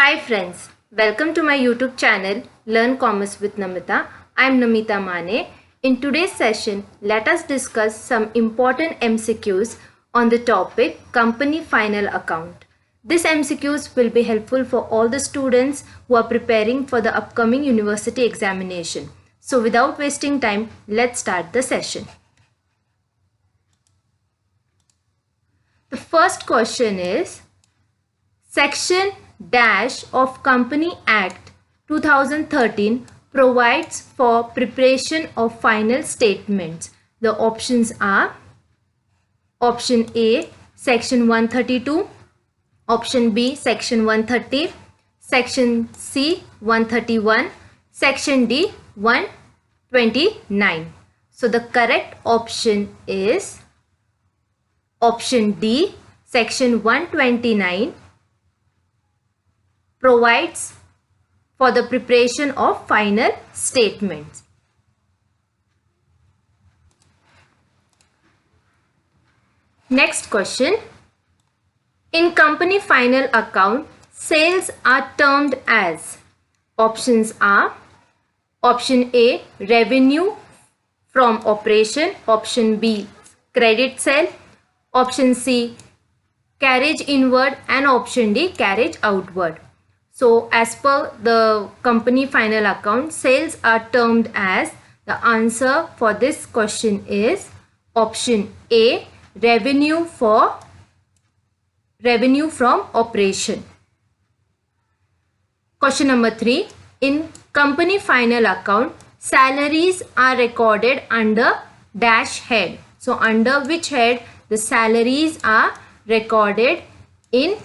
Hi friends, welcome to my YouTube channel Learn Commerce with Namita. I am Namita Mane. In today's session, let us discuss some important MCQs on the topic Company Final Account. This MCQs will be helpful for all the students who are preparing for the upcoming university examination. So without wasting time, let's start the session. The first question is, Section Dash of Company Act 2013 provides for preparation of final statements. The options are option A, Section 132, option B, Section 130, Section C, 131, Section D, 129. So the correct option is option D, Section 129 provides for the preparation of final statements. Next question. In company final account, sales are termed as, options are option A, revenue from operation, option B, credit sale, option C, carriage inward, and option D, carriage outward. So as per the company final account, sales are termed as, the answer for this question is option A, revenue from operation. Question number 3. In company final account, salaries are recorded under dash head. So under which head the salaries are recorded in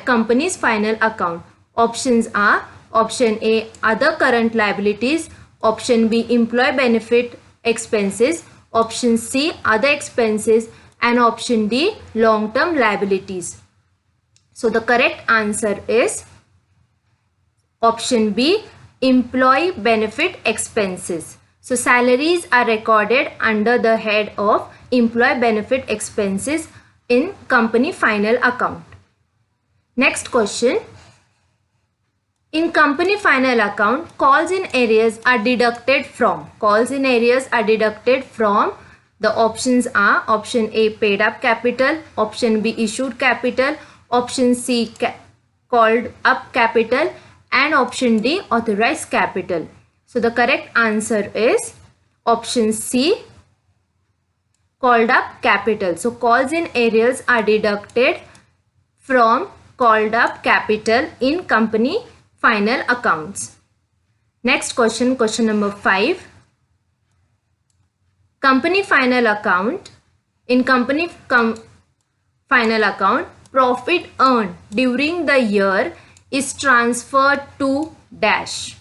company's final account? Options are option A, other current liabilities, option B, employee benefit expenses, option C, other expenses, and option D, long-term liabilities. So the correct answer is option B, employee benefit expenses. So salaries are recorded under the head of employee benefit expenses in company final account. Next question. In company final account, calls in arrears are deducted from. Calls in arrears are deducted from. The options are option A, paid up capital, option B, issued capital, option C, called up capital, and option D, authorized capital. So the correct answer is option C, called up capital. So calls in arrears are deducted from called up capital in company final accounts. Next question, question number 5. Company final account. In company final account, profit earned during the year is transferred to dash.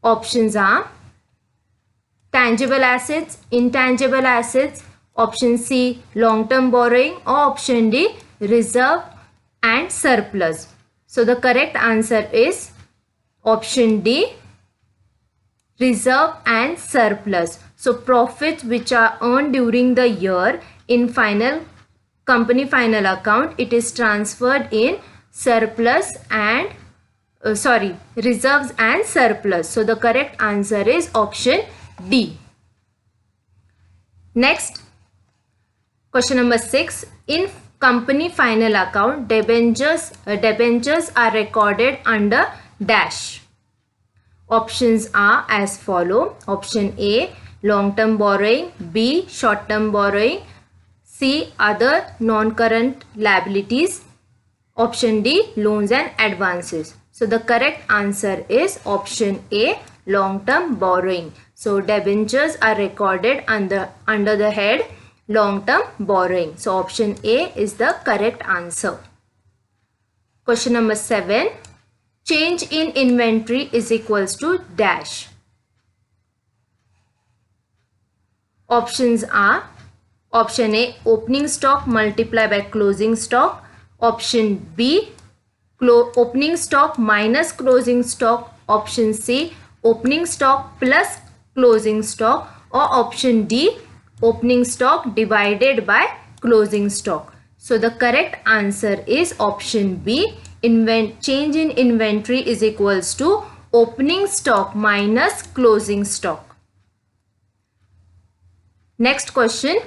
Options are tangible assets, intangible assets, option C, long-term borrowing, or option D, reserve and surplus. So the correct answer is option D, reserve and surplus. So profits which are earned during the year in company final account, it is transferred in surplus and reserves and surplus. So the correct answer is option D. Next, question number 6. In company final account, debentures are recorded under dash. Options are as follow. Option A, long-term borrowing, B, short-term borrowing, C, other non-current liabilities, option D, loans and advances. So the correct answer is option A, long-term borrowing. So debentures are recorded under the head long-term borrowing. So option A is the correct answer. Question number 7. Change in inventory is equals to dash. Options are option A, opening stock multiplied by closing stock, option B, opening stock minus closing stock, option C, opening stock plus closing stock, or option D, opening stock divided by closing stock. So the correct answer is option B, change in inventory is equals to opening stock minus closing stock. Next question.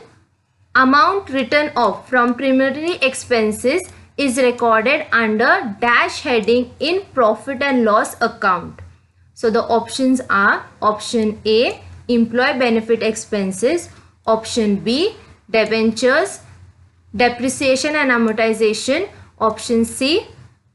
Amount written off from primary expenses is recorded under dash heading in profit and loss account. So the options are option A, employee benefit expenses, option B, debentures, depreciation and amortization, option C,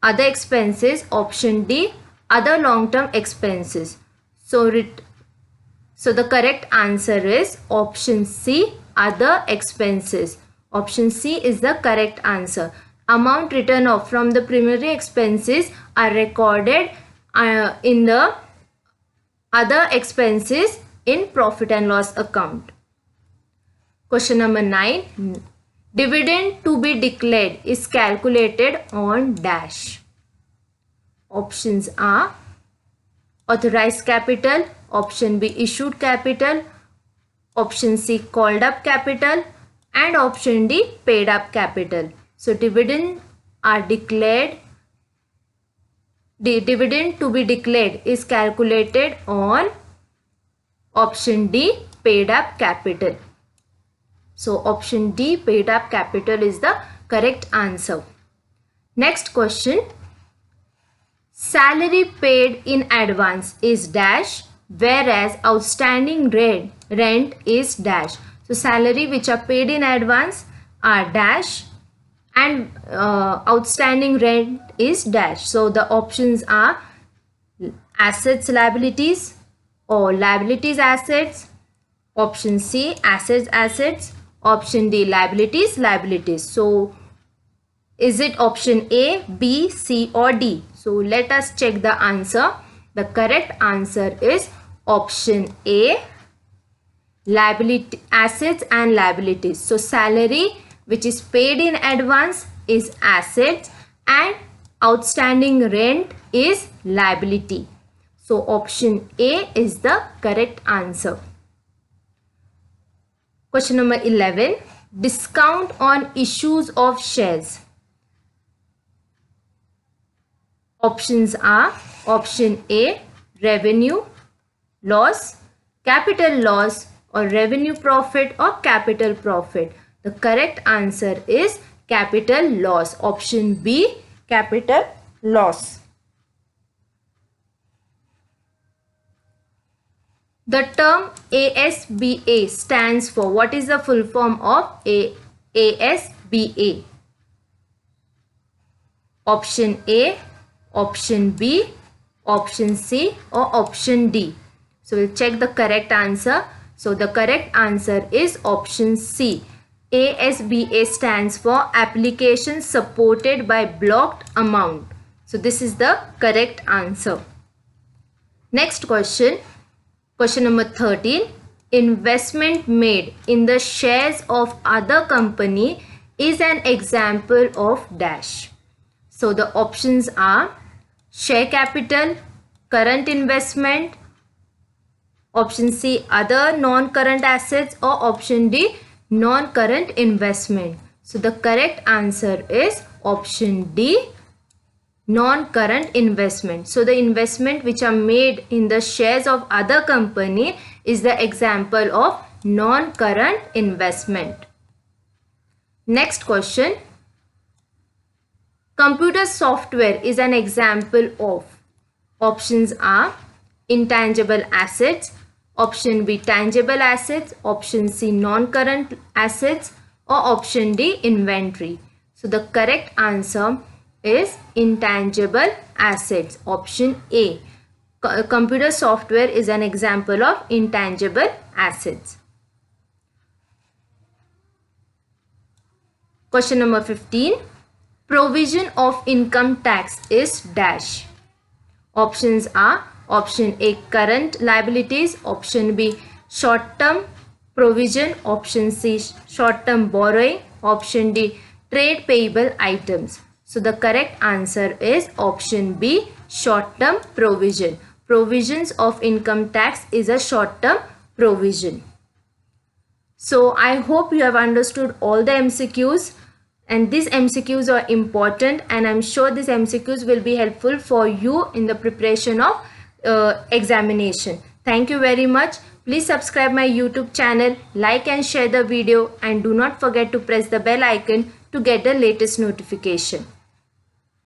other expenses, option D, other long-term expenses. So the correct answer is option C, other expenses. Option C is the correct answer. Amount written off from the primary expenses are recorded in the other expenses in profit and loss account. Question number 9. Dividend to be declared is calculated on dash. Options are authorized capital, option B issued capital, option C called up capital, and option D paid up capital. So dividend are declared. The dividend to be declared is calculated on option D paid up capital. So option D paid up capital is the correct answer. Next question. Salary paid in advance is dash, whereas outstanding rent is dash. So salary which are paid in advance are dash and outstanding rent is dash. So the options are assets liabilities or liabilities assets, option C assets, option D liabilities. So is it option A, B, C or D? So let us check the answer. The correct answer is option A, assets and liabilities. So salary which is paid in advance is assets and outstanding rent is liability. So option A is the correct answer. Question number 11. Discount on issues of shares. Options are option A, revenue loss, capital loss, or revenue profit or capital profit. The correct answer is capital loss. Option B, capital loss. The term ASBA stands for, what is the full form of ASBA? Option A, option B, option C or option D. So we'll check the correct answer. So the correct answer is option C. ASBA stands for application supported by blocked amount. So this is the correct answer. Next question. Question number 13. Investment made in the shares of other company is an example of dash. So the options are share capital, current investment, option C other non-current assets or option D non-current investment. So the correct answer is option D, non-current investment. So the investment which are made in the shares of other company is the example of non-current investment. Next question. Computer software is an example of. Options are intangible assets, option B tangible assets, option C non-current assets or option D inventory. So the correct answer is intangible assets, option A. Computer software is an example of intangible assets. Question number 15. Provision of income tax is dash. Options are option A current liabilities, option B short term provision, option C short term borrowing, option D trade payable items. So the correct answer is option B short term provision. Provisions of income tax is a short term provision. So I hope you have understood all the MCQs. And these MCQs are important, and I'm sure these MCQs will be helpful for you in the preparation of examination. Thank you very much. Please subscribe my YouTube channel, like and share the video, and do not forget to press the bell icon to get the latest notification.